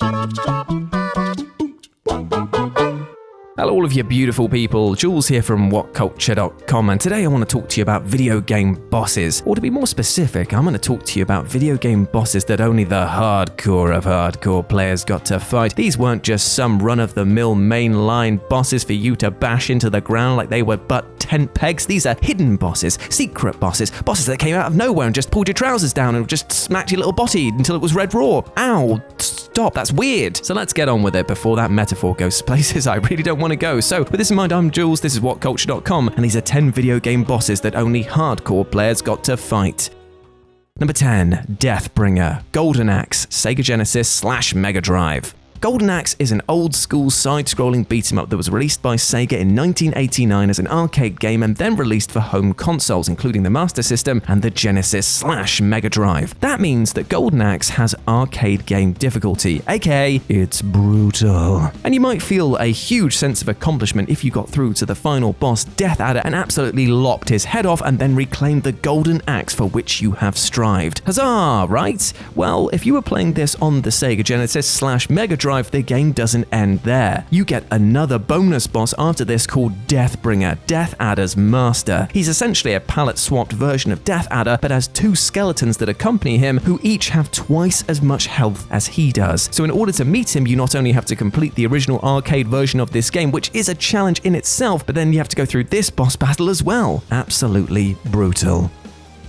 Hello all of you beautiful people, Jules here from WhatCulture.com, and today I want to talk to you about video game bosses. Or to be more specific, I'm going to talk to you about video game bosses that only the hardcore of hardcore players got to fight. These weren't just some run-of-the-mill mainline bosses for you to bash into the ground like they were but tent pegs. These are hidden bosses, secret bosses, bosses that came out of nowhere and just pulled your trousers down and just smacked your little body until it was red raw. Ow, stop, that's weird. So let's get on with it before that metaphor goes places I really don't want to go. So with this in mind, I'm Jules, this is WhatCulture.com, and these are 10 video game bosses that only hardcore players got to fight. Number 10, Deathbringer, Golden Axe, Sega Genesis / Mega Drive. Golden Axe is an old-school side-scrolling beat-em-up that was released by Sega in 1989 as an arcade game and then released for home consoles, including the Master System and the Genesis / Mega Drive. That means that Golden Axe has arcade game difficulty, aka it's brutal. And you might feel a huge sense of accomplishment if you got through to the final boss, Death Adder, and absolutely lopped his head off and then reclaimed the Golden Axe for which you have strived. Huzzah, right? Well, if you were playing this on the Sega Genesis / Mega Drive, the game doesn't end there. You get another bonus boss after this called Deathbringer, Death Adder's master. He's essentially a palette-swapped version of Death Adder, but has two skeletons that accompany him who each have twice as much health as he does. So in order to meet him, you not only have to complete the original arcade version of this game, which is a challenge in itself, but then you have to go through this boss battle as well. Absolutely brutal.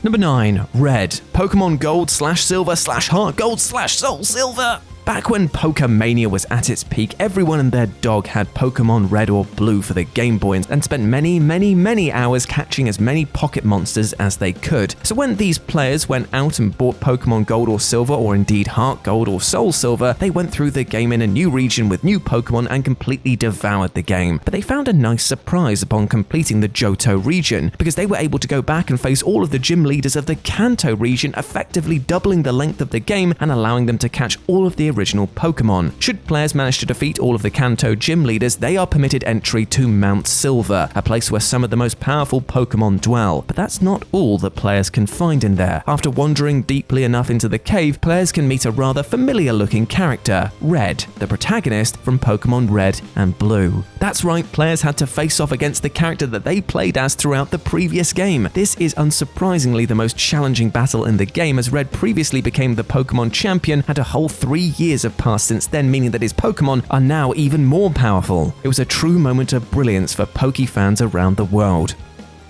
Number 9, Red, Pokemon Gold / Silver / HEARTGOLD / SOULSILVER. Back when Pokemania was at its peak, everyone and their dog had Pokemon Red or Blue for the Game Boy and spent many hours catching as many pocket monsters as they could. So when these players went out and bought Pokemon Gold or Silver, or indeed Heart Gold or Soul Silver, they went through the game in a new region with new Pokemon and completely devoured the game. But they found a nice surprise upon completing the Johto region, because they were able to go back and face all of the gym leaders of the Kanto region, effectively doubling the length of the game and allowing them to catch all of the original Pokemon. Should players manage to defeat all of the Kanto gym leaders, they are permitted entry to Mount Silver, a place where some of the most powerful Pokemon dwell. But that's not all that players can find in there. After wandering deeply enough into the cave, players can meet a rather familiar-looking character, Red, the protagonist from Pokemon Red and Blue. That's right, players had to face off against the character that they played as throughout the previous game. This is unsurprisingly the most challenging battle in the game, as Red previously became the Pokemon champion, and a whole 3 years have passed since then, meaning that his Pokemon are now even more powerful. It was a true moment of brilliance for Poke fans around the world.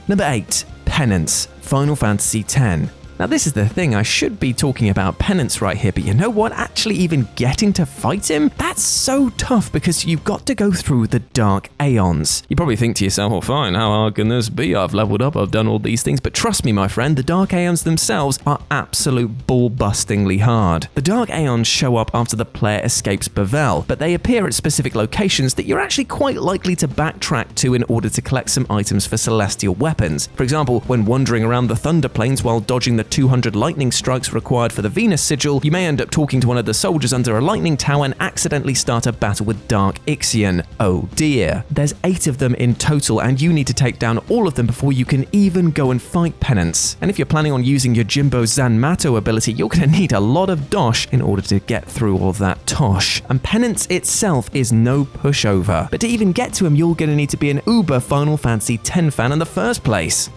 Number 8, Penance, Final Fantasy X. Now this is the thing, I should be talking about Penance right here, but you know what? Actually even getting to fight him? That's so tough because you've got to go through the Dark Aeons. You probably think to yourself, well fine, how hard can this be? I've leveled up, I've done all these things, but trust me my friend, the Dark Aeons themselves are absolute ball-bustingly hard. The Dark Aeons show up after the player escapes Bevelle, but they appear at specific locations that you're actually quite likely to backtrack to in order to collect some items for celestial weapons. For example, when wandering around the Thunder Plains while dodging the 200 lightning strikes required for the Venus Sigil, you may end up talking to one of the soldiers under a lightning tower and accidentally start a battle with Dark Ixion. Oh dear. There's 8 of them in total, and you need to take down all of them before you can even go and fight Penance. And if you're planning on using your Jimbo Zanmato ability, you're going to need a lot of dosh in order to get through all that tosh. And Penance itself is no pushover, but to even get to him, you're going to need to be an uber Final Fantasy X fan in the first place.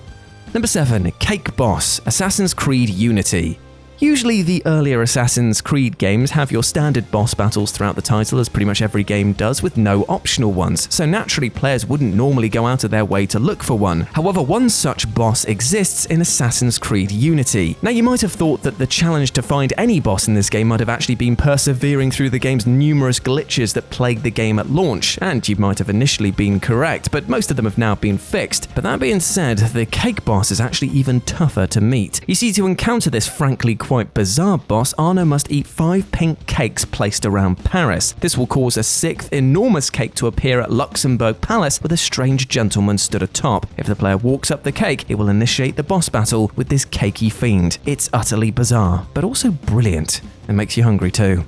Number 7, Cake Boss, Assassin's Creed Unity. Usually the earlier Assassin's Creed games have your standard boss battles throughout the title, as pretty much every game does, with no optional ones, so naturally players wouldn't normally go out of their way to look for one. However, one such boss exists in Assassin's Creed Unity. Now you might have thought that the challenge to find any boss in this game might have actually been persevering through the game's numerous glitches that plagued the game at launch, and you might have initially been correct, but most of them have now been fixed. But that being said, the Cake Boss is actually even tougher to meet. You see, to encounter this frankly quite bizarre boss, Arno must eat 5 pink cakes placed around Paris. This will cause a 6th enormous cake to appear at Luxembourg Palace with a strange gentleman stood atop. If the player walks up the cake, it will initiate the boss battle with this cakey fiend. It's utterly bizarre, but also brilliant, and makes you hungry too.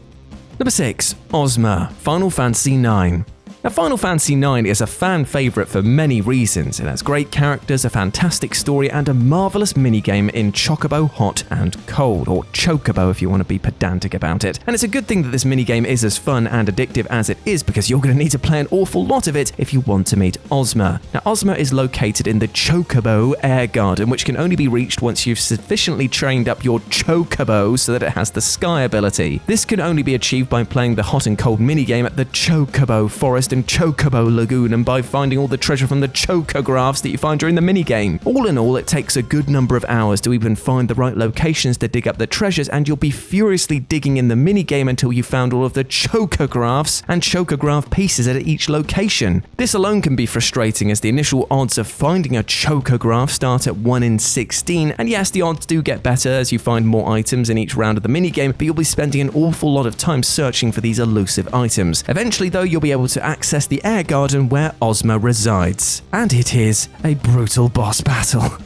Number 6, OZMA, Final Fantasy IX. Now, Final Fantasy IX is a fan favourite for many reasons. It has great characters, a fantastic story, and a marvellous minigame in Chocobo Hot and Cold, or Chocobo if you want to be pedantic about it. And it's a good thing that this minigame is as fun and addictive as it is, because you're going to need to play an awful lot of it if you want to meet OZMA. Now, OZMA is located in the Chocobo Air Garden, which can only be reached once you've sufficiently trained up your Chocobo so that it has the Sky ability. This can only be achieved by playing the Hot and Cold minigame at the Chocobo Forest and Chocobo Lagoon, and by finding all the treasure from the chocographs that you find during the minigame. All in all, it takes a good number of hours to even find the right locations to dig up the treasures, and you'll be furiously digging in the minigame until you found all of the chocographs and chocograph pieces at each location. This alone can be frustrating, as the initial odds of finding a chocograph start at 1 in 16, and yes, the odds do get better as you find more items in each round of the minigame, but you'll be spending an awful lot of time searching for these elusive items. Eventually though, you'll be able to access the Air Garden where OZMA resides. And it is a brutal boss battle.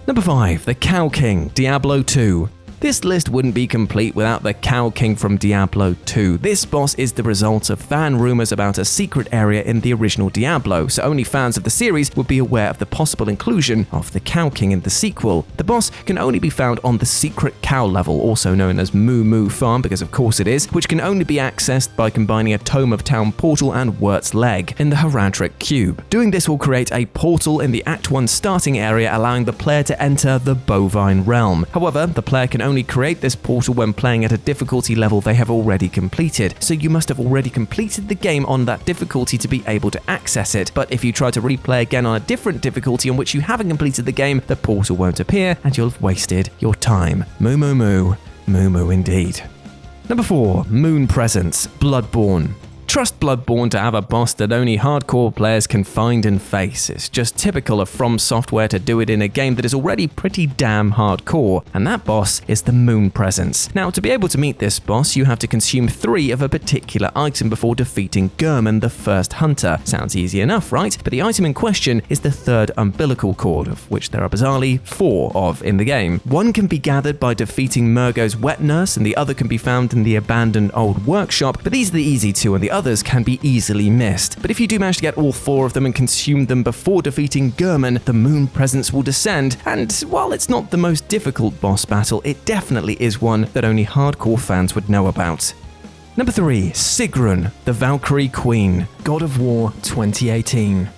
Number 5. The Cow King, Diablo 2. This list wouldn't be complete without the Cow King from Diablo 2. This boss is the result of fan rumors about a secret area in the original Diablo, so only fans of the series would be aware of the possible inclusion of the Cow King in the sequel. The boss can only be found on the secret cow level, also known as Moo Moo Farm, because of course it is, which can only be accessed by combining a Tome of Town portal and Wirt's Leg in the Heradric Cube. Doing this will create a portal in the Act 1 starting area, allowing the player to enter the Bovine Realm. However, the player can only create this portal when playing at a difficulty level they have already completed, so you must have already completed the game on that difficulty to be able to access it. But if you try to replay again on a different difficulty on which you haven't completed the game, the portal won't appear and you'll have wasted your time. Moo moo moo. Moo moo indeed. Number 4. Moon Presence, Bloodborne. Trust Bloodborne to have a boss that only hardcore players can find and face. It's just typical of From Software to do it in a game that is already pretty damn hardcore, and that boss is the Moon Presence. Now, to be able to meet this boss, you have to consume 3 of a particular item before defeating Gehrman, the first hunter. Sounds easy enough, right? But the item in question is the 3rd umbilical cord, of which there are bizarrely 4 of in the game. One can be gathered by defeating Murgo's wet nurse, and the other can be found in the abandoned old workshop, but these are the easy 2, and the others can be easily missed. But if you do manage to get all 4 of them and consume them before defeating Gehrman, the Moon Presence will descend, and while it's not the most difficult boss battle, it definitely is one that only hardcore fans would know about. Number 3. SIGRÚN, the Valkyrie Queen, God of War 2018.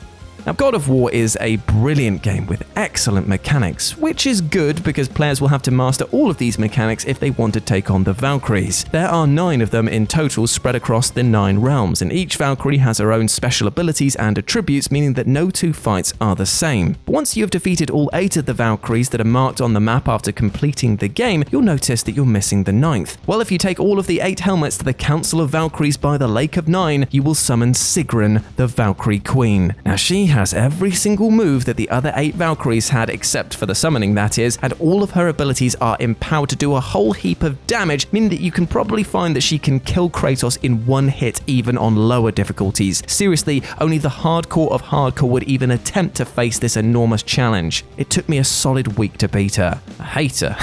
Now, God of War is a brilliant game with excellent mechanics, which is good because players will have to master all of these mechanics if they want to take on the Valkyries. There are 9 of them in total spread across the 9 realms, and each Valkyrie has her own special abilities and attributes, meaning that no 2 fights are the same. But once you have defeated all 8 of the Valkyries that are marked on the map after completing the game, you'll notice that you're missing the 9th. Well, if you take all of the 8 helmets to the Council of Valkyries by the Lake of Nine, you will summon SIGRÚN, the Valkyrie Queen. Now, she has every single move that the other 8 Valkyries had, except for the summoning, that is, and all of her abilities are empowered to do a whole heap of damage, meaning that you can probably find that she can kill Kratos in 1 hit even on lower difficulties. Seriously, only the hardcore of hardcore would even attempt to face this enormous challenge. It took me a solid week to beat her. I hate her.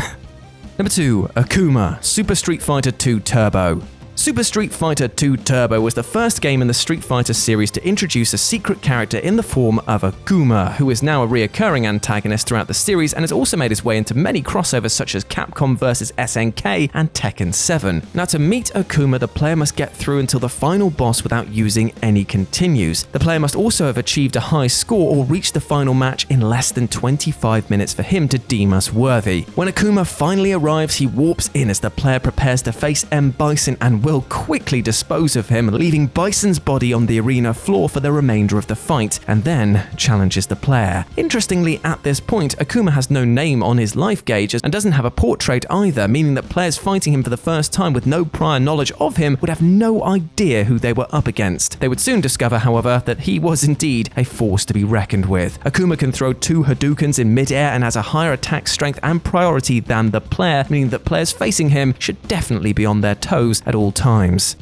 Number 2. AKUMA, Super Street Fighter 2 Turbo. Super Street Fighter 2 Turbo was the first game in the Street Fighter series to introduce a secret character in the form of AKUMA, who is now a reoccurring antagonist throughout the series and has also made his way into many crossovers such as Capcom vs SNK and Tekken 7. Now, to meet AKUMA, the player must get through until the final boss without using any continues. The player must also have achieved a high score or reached the final match in less than 25 minutes for him to deem us worthy. When AKUMA finally arrives, he warps in as the player prepares to face M. Bison and will quickly dispose of him, leaving Bison's body on the arena floor for the remainder of the fight, and then challenges the player. Interestingly, at this point, AKUMA has no name on his life gauge and doesn't have a portrait either, meaning that players fighting him for the first time with no prior knowledge of him would have no idea who they were up against. They would soon discover, however, that he was indeed a force to be reckoned with. AKUMA can throw 2 Hadoukens in mid-air and has a higher attack strength and priority than the player, meaning that players facing him should definitely be on their toes at all times.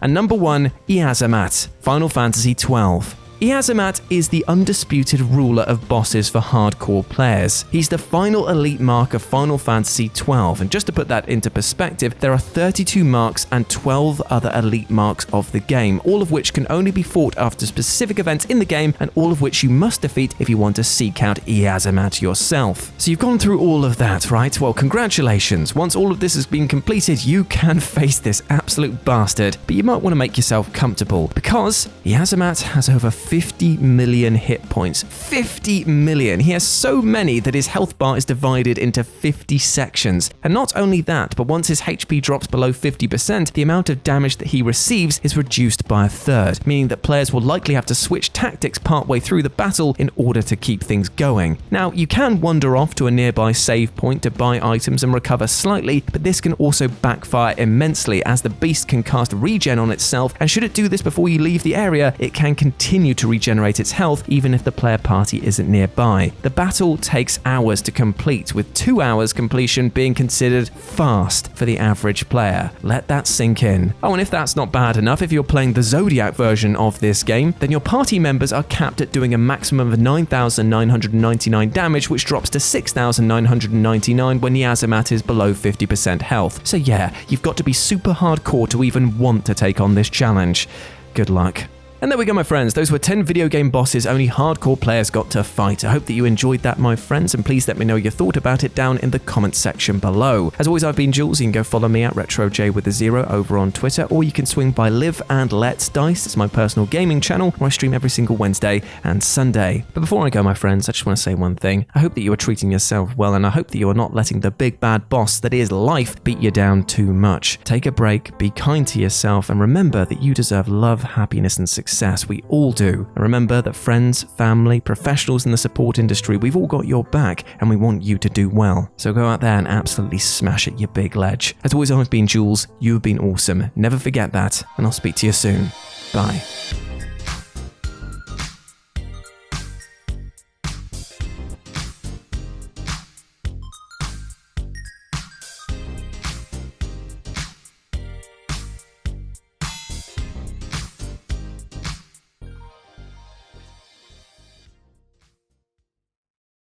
And number 1, YIAZMAT, Final Fantasy XII. YIAZMAT is the undisputed ruler of bosses for hardcore players. He's the final elite mark of Final Fantasy XII, and just to put that into perspective, there are 32 marks and 12 other elite marks of the game, all of which can only be fought after specific events in the game, and all of which you must defeat if you want to seek out YIAZMAT yourself. So you've gone through all of that, right? Well, congratulations. Once all of this has been completed, you can face this absolute bastard, but you might want to make yourself comfortable, because YIAZMAT has over 50 million hit points. 50 million! He has so many that his health bar is divided into 50 sections. And not only that, but once his HP drops below 50%, the amount of damage that he receives is reduced by a third, meaning that players will likely have to switch tactics partway through the battle in order to keep things going. Now, you can wander off to a nearby save point to buy items and recover slightly, but this can also backfire immensely as the beast can cast regen on itself, and should it do this before you leave the area, it can continue to regenerate its health even if the player party isn't nearby. The battle takes hours to complete, with 2 hours completion being considered fast for the average player. Let that sink in. Oh, and if that's not bad enough, if you're playing the Zodiac version of this game, then your party members are capped at doing a maximum of 9,999 damage, which drops to 6,999 when YIAZMAT is below 50% health. So yeah, you've got to be super hardcore to even want to take on this challenge. Good luck. And there we go, my friends. Those were 10 video game bosses only hardcore players got to fight. I hope that you enjoyed that, my friends, and please let me know your thought about it down in the comments section below. As always, I've been Jules. You can go follow me at RetroJ over on Twitter, or you can swing by Live and Let's Dice. It's my personal gaming channel where I stream every single Wednesday and Sunday. But before I go, my friends, I just want to say one thing. I hope that you are treating yourself well, and I hope that you are not letting the big bad boss that is life beat you down too much. Take a break, be kind to yourself, and remember that you deserve love, happiness, and success. We all do. And remember that friends, family, professionals in the support industry, we've all got your back, and we want you to do well. So go out there and absolutely smash it, you big ledge. As always, I've been Jules. You've been awesome. Never forget that, and I'll speak to you soon. Bye.